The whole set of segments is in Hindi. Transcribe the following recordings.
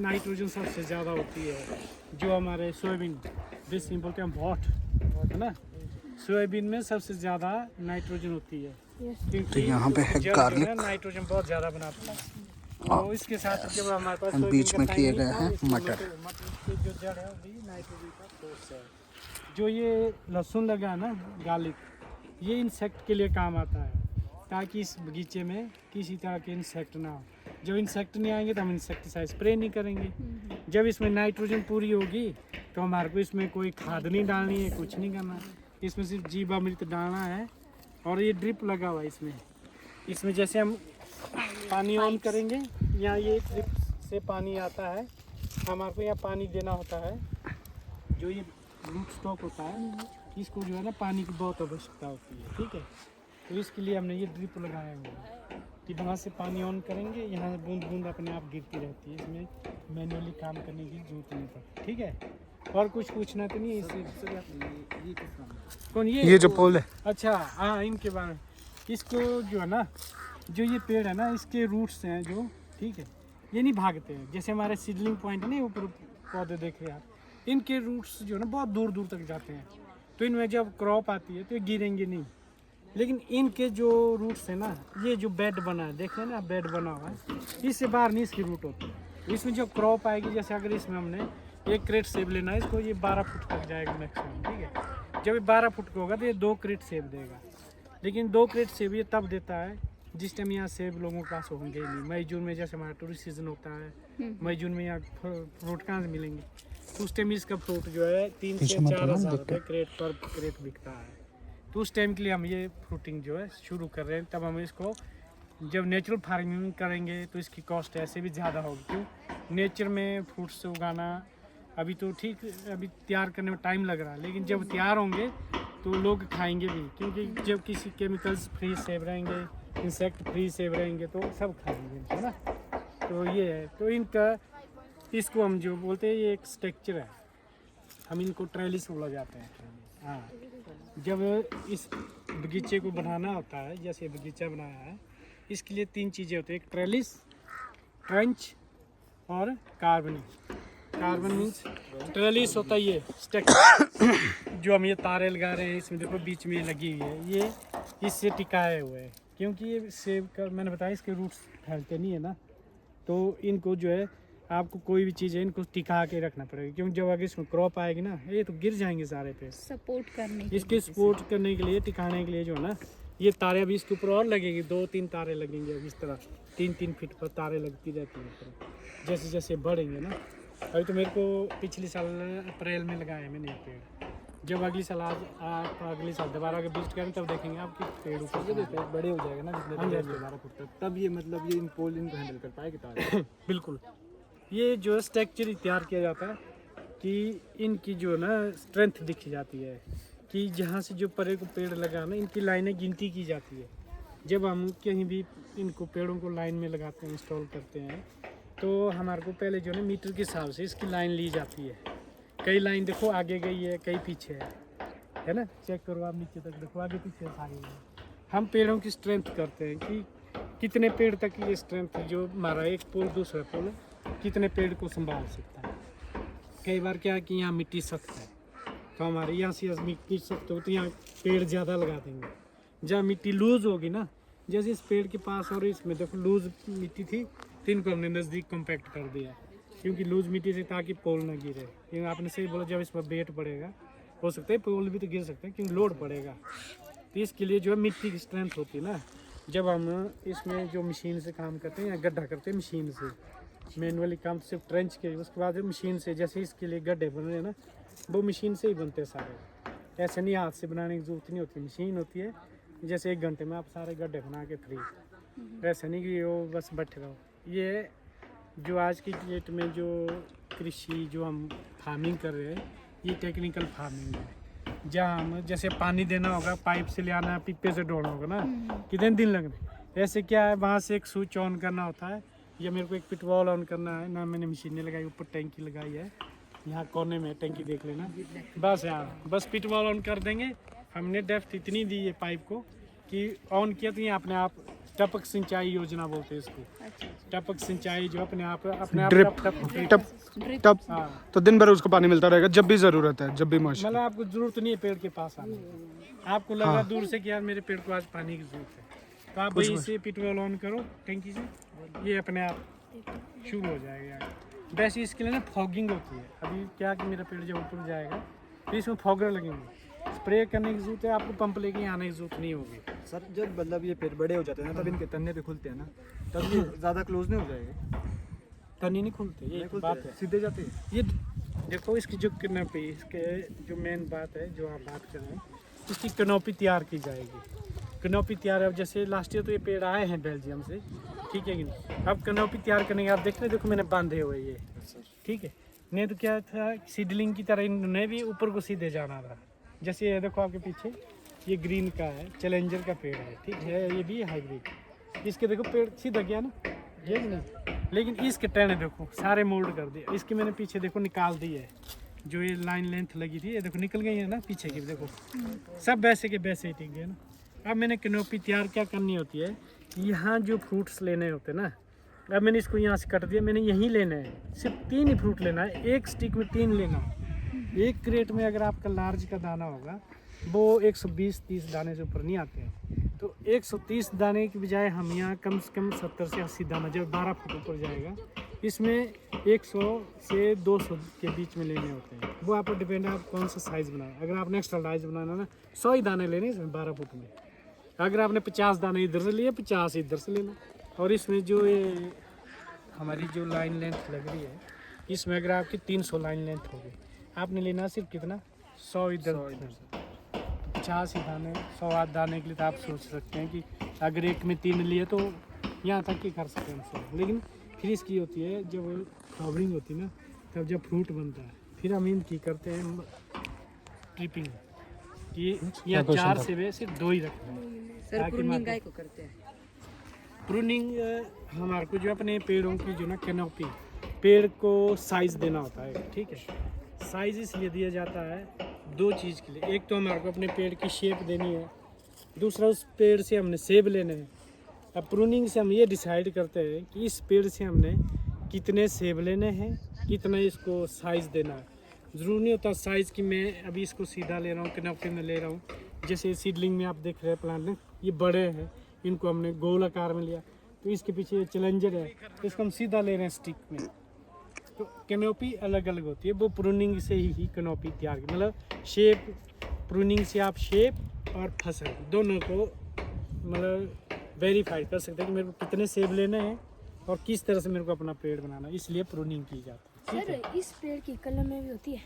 नाइट्रोजन सबसे ज़्यादा होती है, जो हमारे सोयाबीन बेसिन बोलते हैं बहुत, है ना, सोयाबीन में सबसे ज़्यादा नाइट्रोजन होती है, क्योंकि तो यहाँ पे है गार्लिक, नाइट्रोजन बहुत ज़्यादा बनाता है। तो इसके साथ जब हमारे पास बीच में किए गए हैं मटर। मटर की जो जड़ है वही नाइट्रोजन का सोर्स है। जो ये लहसुन लगा है ना, गार्लिक, ये इंसेक्ट के लिए काम आता है, ताकि इस बगीचे में किसी तरह के इंसेक्ट ना हो। जब इंसेक्ट नहीं आएंगे तो हम इंसेक्टिसाइड स्प्रे नहीं करेंगे। जब इसमें नाइट्रोजन पूरी होगी तो हमारे को इसमें कोई खाद नहीं डालनी है, कुछ नहीं करना, इसमें सिर्फ जीवामृत डालना है। और ये ड्रिप लगा हुआ है इसमें जैसे हम पानी ऑन करेंगे, यहाँ ये ड्रिप से पानी आता है, हमारे को यहाँ पानी देना होता है। जो ये रूट स्टॉक होता है, इसको जो है ना पानी की बहुत आवश्यकता होती है, ठीक है। तो इसके लिए हमने ये ड्रिप लगाया हुआ है कि वहाँ से पानी ऑन करेंगे, यहाँ बूंद बूंद अपने आप गिरती रहती है, इसमें मैनुअली काम करने की जरूरत नहीं पड़ती, ठीक है। और कुछ पूछना तो नहीं है इससे? कौन ये जो पोल है? अच्छा हाँ, इनके बारे में, इसको जो है ना, जो ये पेड़ है ना, इसके रूट्स हैं जो, ठीक है, ये नहीं भागते हैं। जैसे हमारे सीडलिंग पॉइंट है ना, ऊपर पौधे देख रहे हैं आप, इनके रूट्स जो है ना बहुत दूर दूर तक जाते हैं, तो इनमें जब क्रॉप आती है तो ये गिरेंगे नहीं। लेकिन इनके जो रूट्स है ना, ये जो बेड बना है, देख रहे हैं ना, बेड बना हुआ है, इससे बाहर नहीं इसकी रूट होती है। इसमें जो क्रॉप आएगी, जैसे अगर इसमें हमने एक क्रेट सेब लेना है, इसको ये 12 फुट तक जाएगा मैक्सिमम, ठीक है। जब ये 12 फुट का होगा तो ये 2 क्रेट सेब देगा। लेकिन 2 क्रेट सेब ये तब देता है जिस टाइम यहाँ सेब लोगों के पास होंगे ही नहीं। मई जून में जैसे हमारा टूरिस्ट सीजन होता है, मई जून में यहाँ फ्रूट कहाँ से मिलेंगे, तो उस टाइम इसका फ्रूट जो है 3 से 4 हज़ार रुपये क्रेट पर क्रेट बिकता है। तो उस टाइम के लिए हम ये फ्रूटिंग जो है शुरू कर रहे हैं। तब हम इसको जब नेचुरल फार्मिंग करेंगे तो इसकी कॉस्ट ऐसे भी ज़्यादा होगी, क्यों, नेचर में फ्रूट्स उगाना अभी तो ठीक, अभी तैयार करने में टाइम लग रहा है, लेकिन जब तैयार होंगे तो लोग खाएंगे भी, क्योंकि जब किसी केमिकल्स फ्री सेब रहेंगे, इंसेक्ट फ्री सेब रहेंगे, तो सब खाएंगे, है ना। तो ये है, तो इनका, इसको हम जो बोलते हैं, ये एक स्ट्रक्चर है, हम इनको ट्रेलिस बोला जाते हैं। हाँ, जब इस बगीचे को बनाना होता है, जैसे बगीचा बनाया है, इसके लिए 3 चीज़ें होती है, एक ट्रेलिस, ट्रंच और कार्बन। कार्बन मीन्स ट्रेलिस होता है ये स्ट्रक्चर, जो हम ये तारे लगा रहे हैं, इसमें देखो बीच में लगी हुई है, ये इससे टिकाए हुए है, क्योंकि ये सेब का मैंने बताया इसके रूट्स फैलते नहीं है ना, तो इनको जो है आपको कोई भी चीज़ है इनको टिका के रखना पड़ेगा, क्योंकि जब आगे इसमें क्रॉप आएगी ना, ये तो गिर जाएंगे सारे पे। सपोर्ट करने इसके सपोर्ट करने के लिए, टिकाने के लिए जो है ना, ये तारे अभी इसके ऊपर और लगेगी, 2-3 तारे लगेंगे अब इस तरह, 3-3 फीट पर तारे लगती रहती हैं जैसे जैसे बढ़ेंगे ना। अभी तो मेरे को पिछले साल अप्रैल में लगाया मैंने ये पेड़, जब अगली साल आप अगले साल दोबारा अगर विजिट करें तब देखेंगे आपके पेड़ ऊपर बड़े हो जाएगा ना, जितने 12 फुट तक, तब ये मतलब ये इन पोल इनको हैंडल कर पाएगी तारे। बिल्कुल, ये जो स्ट्रक्चर तैयार किया जाता है कि इनकी जो ना स्ट्रेंथ दिखी जाती है, कि जहाँ से जो परे को पेड़ लगा ना, इनकी लाइनें गिनती की जाती है। जब हम कहीं भी इनको पेड़ों को लाइन में लगाते हैं, इंस्टॉल करते हैं, तो हमारे को पहले जो है मीटर के हिसाब से इसकी लाइन ली जाती है। कई लाइन देखो आगे गई है, कई पीछे है ना, चेक करो आप नीचे तक देखो, आगे पीछे सारी है। हम पेड़ों की स्ट्रेंथ करते हैं कि कितने पेड़ तक ये स्ट्रेंथ जो हमारा एक पोल दूसरा पोल कितने पेड़ को संभाल सकता है। कई बार क्या है कि यहाँ मिट्टी सख्त है, तो हमारे यहाँ से मिट्टी सख्त हो तो यहाँ पेड़ ज़्यादा लगा देंगे। जहाँ मिट्टी लूज़ होगी ना, जैसे इस पेड़ के पास और इसमें देखो लूज़ मिट्टी थी, तो इनको हमने नज़दीक कॉम्पैक्ट कर दिया, क्योंकि लूज़ मिट्टी से ताकि पोल ना गिरे। क्योंकि आपने सही बोला, जब इस पर वेट पड़ेगा, हो सकता है पोल भी तो गिर सकते हैं, क्योंकि लोड पड़ेगा। तो इसके लिए जो है मिट्टी की स्ट्रेंथ होती है ना, जब हम इसमें जो मशीन से काम करते हैं या गड्ढा करते हैं मशीन से, मैनुअली काम तो सिर्फ ट्रेंच के, उसके बाद मशीन से, जैसे इसके लिए गड्ढे बन रहे हैं ना, वो मशीन से ही बनते हैं सारे, ऐसे नहीं हाथ से बनाने की जरूरत नहीं होती, मशीन होती है। जैसे 1 घंटे में आप सारे गड्ढे बना के फ्री, ऐसा नहीं कि वो बस बैठे रहो। ये जो आज की डेट में जो कृषि जो हम फार्मिंग कर रहे हैं, ये टेक्निकल फार्मिंग है, जहाँ हम जैसे पानी देना होगा, पाइप से ले आना, पिप्पे से ढोना होगा ना, कितने दिन लगने। ऐसे क्या है, वहाँ से एक स्विच ऑन करना होता है, या मेरे को एक पिटवॉल ऑन करना है ना, मैंने मशीनें लगाई, ऊपर टैंकी लगाई है, यहाँ कोने में टैंकी देख लेना, बस यहाँ बस पिटवॉल ऑन कर देंगे। हमने डेप्थ इतनी दी है पाइप को कि ऑन किया तो ये अपने आप टपक सिंचाई योजना बोलते हैं इसको। अच्छा टपक सिंचाई जो अपने आप ड्रिप टप टप हाँ, तो दिन भर उसको पानी मिलता रहेगा जब भी ज़रूरत है, जब भी मौसम। मतलब आपको जरूरत नहीं है पेड़ के पास आने की। आपको लगा दूर से कि यार मेरे पेड़ को आज पानी की जरूरत है, तो आप वहीं से पिटवेल ऑन करो टंकी से, ये अपने आप शुरू हो जाएगा। वैसे इसके लिए ना फॉगिंग होती है। अभी क्या कि मेरा पेड़ जब ऊपर जाएगा तो इसमें फॉगर लगेंगे, स्प्रे करने की जरूरत है, आपको पंप लेके आने की जरूरत नहीं होगी। सर जब मतलब ये पेड़ बड़े हो जाते हैं ना तब इनके तन्ने भी खुलते हैं ना, तब ये ज़्यादा क्लोज नहीं हो जाएगा? तनी नहीं खुलते, ये नहीं बात खुलते, है। सीधे जाते हैं। ये देखो इसकी जो कैनोपी, इसके जो मेन बात है जो आप बात कर रहे हैं, इसकी कैनोपी तैयार की जाएगी। कैनोपी तैयार है, जैसे लास्ट ईयर तो ये पेड़ आए हैं बेल्जियम से, ठीक है कि नहीं। अब कैनोपी तैयार करने के आप देख रहे, देखो मैंने बांधे हुए ये, ठीक है। नहीं तो क्या था, सीडलिंग की तरह इन्होंने भी ऊपर को सीधे जाना था। जैसे ये देखो आपके पीछे ये ग्रीन का है, चैलेंजर का पेड़ है, ठीक है, ये भी हाइब्रिड। इसके देखो पेड़ सीधा गया ना, ये भी नहीं, लेकिन इसके टहने देखो सारे मोल्ड कर दिए। इसके मैंने पीछे देखो निकाल दी है, जो ये लाइन लेंथ लगी थी, ये देखो निकल गई है ना पीछे की, देखो सब वैसे के वैसे ही टिक गए ना। अब मैंने कैनोपी तैयार क्या करनी होती है, यहाँ जो फ्रूट्स लेने होते ना, अब मैंने इसको यहाँ से कट दिया, मैंने यहीं लेना है, सिर्फ 3 ही फ्रूट लेना है, एक स्टिक में 3 लेना है। एक क्रेट में अगर आपका लार्ज का दाना होगा वो 120-30 दाने से ऊपर नहीं आते हैं, तो 130 दाने की बजाय हम यहाँ कम से कम 70 से 80 दाना, जब 12 फुट ऊपर जाएगा इसमें 100 से 200 के बीच में लेने होते हैं। वो आप पर डिपेंड है आप कौन सा साइज़ बनाए। अगर आपने एक्स्ट्रा साइज बनाना ना 100 ही दाने लेने इसमें 12 फुट में। अगर आपने 50 दाने इधर से लिए 50 इधर से लेना। और इसमें जो ये हमारी जो लाइन लेंथ लग रही है, इसमें अगर आपकी 300 लाइन लेंथ होगी, आपने लेना सिर्फ कितना 100 इधर से 50 ही दाने, 100 दाने के लिए तो आप सोच सकते हैं कि अगर एक में 3 लिए तो यहाँ तक ही कर सकते हैं हम। लेकिन फिर इसकी होती है जब फ्लावरिंग होती है ना, तब जब फ्रूट बनता है फिर हम इनकी करते हैं ट्रिपिंग, कि यहाँ 4 से वे सिर्फ 2 ही रखते हैं। सर प्रूनिंग गाय को करते हैं? प्रूनिंग हमारे को जो अपने पेड़ों की जो ना कैनोपी, पेड़ को साइज़ देना होता है, ठीक है। साइज़ इसलिए दिया जाता है 2 चीज़ के लिए। एक तो हमारे को अपने पेड़ की शेप देनी है, दूसरा उस पेड़ से हमने सेब लेने हैं। अब प्रूनिंग से हम ये डिसाइड करते हैं कि इस पेड़ से हमने कितने सेब लेने हैं, कितना इसको साइज़ देना है। ज़रूर नहीं होता साइज़ की मैं अभी इसको सीधा ले रहा हूँ, कैनोपी में ले रहा हूँ। जैसे सीडलिंग में आप देख रहे हैं प्लांट में ये बड़े हैं, इनको हमने गोल आकार में लिया, तो इसके पीछे ये चैलेंजर है, तो इसको हम सीधा ले रहे हैं स्टिक में। तो कैनोपी अलग अलग होती है, वो प्रूनिंग से ही कैनोपी तैयार की, मतलब शेप, प्रूनिंग से आप शेप और फसल दोनों को मतलब वेरीफाई कर सकते हैं कि मेरे को कितने सेब लेने हैं और किस तरह से मेरे को अपना पेड़ बनाना है, इसलिए प्रूनिंग की जाती है। सर इस पेड़ की कलमें भी होती है?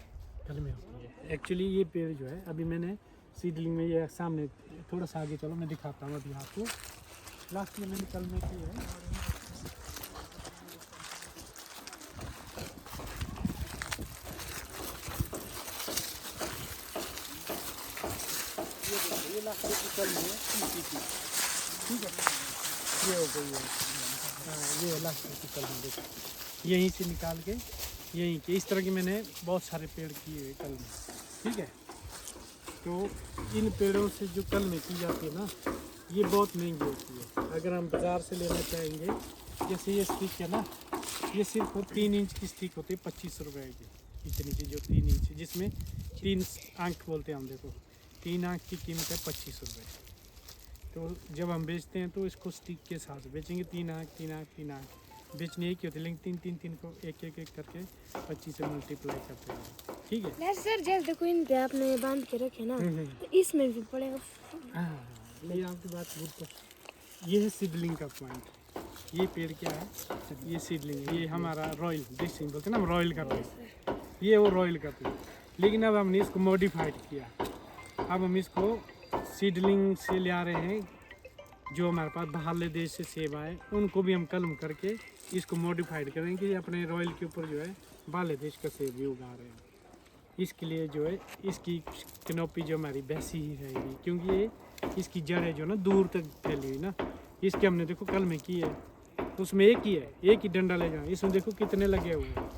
कलमें होती है एक्चुअली। ये पेड़ जो है अभी मैंने सीडलिंग में, ये सामने थोड़ा सा आगे चलो मैं दिखाता हूँ अभी आपको। लास्ट में मैंने कलमें की है, ये लास्ट की कलमें है इसी की, ठीक है, ये हो गई है। हाँ ये लास्ट की कलमें देखो, यहीं से निकाल के यहीं के, इस तरह की मैंने बहुत सारे पेड़ किए हुए कलमें, ठीक है। तो इन पेड़ों से जो कलमें की जाती है ना, ये बहुत महंगी होती है। अगर हम बाज़ार से लेना चाहेंगे, जैसे ये स्टिक है ना, ये सिर्फ 3 इंच की स्टिक होती है 25 रुपए की, इतनी सी जो 3 इंच, जिसमें 3 आंख बोलते हैं हम, देखो 3 आंख की कीमत है 25 रुपये। तो जब हम बेचते हैं तो इसको स्टिक के साथ बेचेंगे, 3 आंख 3 आंख 3 आंख बेचने एक ही होती है, लेकिन 3 को एक एक करके 25 से मल्टीप्लाई करते हैं, ठीक है। नहीं सर जैसे देखो इन पे आपने बांध के रखे ना, तो इसमें भी पड़ेगा। हाँ ये आपकी बात गुड। ये है सीडलिंग का पॉइंट। ये पेड़ क्या है, ये सीडलिंग, ये हमारा रॉयल ड्रेसिंग बोलते हैं ना, हम रॉयल करते हैं, ये वो रॉयल करते हैं। लेकिन अब हमने इसको मॉडिफाइड किया, अब हम इसको सीडलिंग से ले आ रहे हैं। जो हमारे पास बाहरले देश से सेब आए उनको भी हम कलम करके इसको मॉडिफाइड करेंगे कि अपने रॉयल के ऊपर जो है बाहरले देश का सेब भी उगा रहे हैं। इसके लिए जो है इसकी कैनोपी जो हमारी वैसी ही रहेगी, क्योंकि ये इसकी जड़ें जो ना दूर तक फैली हुई ना। इसके हमने देखो कलमें की है, उसमें एक ही है, एक ही डंडा ले जाए, इसमें देखो कितने लगे हुए हैं।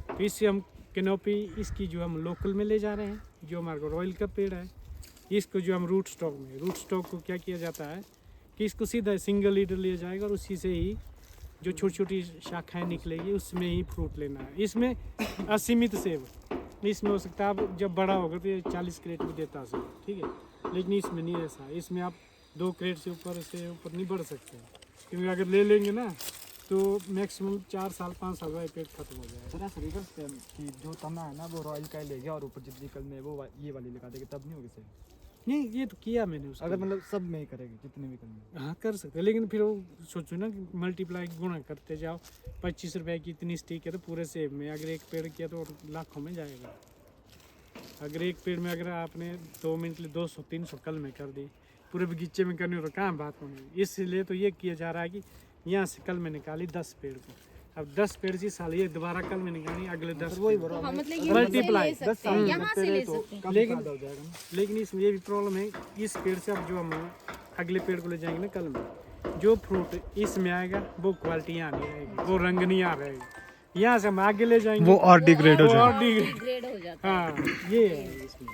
तो इससे हम कैनोपी इसकी जो हम लोकल में ले जा रहे हैं, जो हमारे को रॉयल का पेड़ है इसको जो हम रूट स्टॉक को क्या किया जाता है कि इसको सीधा सिंगल लीडर लिया जाएगा और उसी से ही जो छोटी छोटी शाखाएं निकलेगी उसमें ही फ्रूट लेना है। इसमें असीमित सेब, इसमें हो सकता है आप जब बड़ा होगा तो ये 40 क्रेट भी देता है सेब, ठीक है, लेकिन इसमें नहीं ऐसा। इसमें आप 2 क्रेट से ऊपर नहीं बढ़ सकते, क्योंकि अगर ले लेंगे ना तो मैक्सिमम 4 साल 5 साल में पेड़ खत्म हो जाएगा। सर ऐसा नहीं करते हम कि जो तना है ना वो रॉयल का ही ले गया और ऊपर जितनी कल में वो ये वाली लगा देंगे, तब नहीं होगी सही? नहीं, ये तो किया मैंने उसको। अगर मतलब सब में ही करेगी जितने भी कल में? हाँ कर सकते हैं, लेकिन फिर वो सोचो ना कि मल्टीप्लाई गुणा करते जाओ। 25 रुपए की इतनी स्टिक है तो पूरे सेब में अगर एक पेड़ किया तो लाखों में जाएगा। अगर एक पेड़ में अगर आपने 2 मिनट लिए 200-300 कल में कर दी, पूरे बगीचे में करनी हो तो कहाँ बात होगी। इसलिए तो ये किया जा रहा है कि यहाँ से कल में निकाली 10 पेड़ को, अब 10 पेड़ की साल ये दोबारा कल में निकाली अगले 10 वही पेड़। बड़ा मल्टीप्लाई 10 साल यहाँ से ले सकते हैं। लेकिन- हो जाएगा ना। लेकिन इसमें ये भी प्रॉब्लम है, इस पेड़ से अब जो हम अगले पेड़ को ले जाएंगे ना कल में, जो फ्रूट इसमें आएगा वो क्वालिटी यहाँ नहीं आएगी, वो रंग नहीं आ रहेगी। यहाँ से हम आगे ले जाएंगे वो और डिग्रेड हो वो जाएगा। और डिग्रेड, ग्रेड हो जाता हाँ ये है इसमें।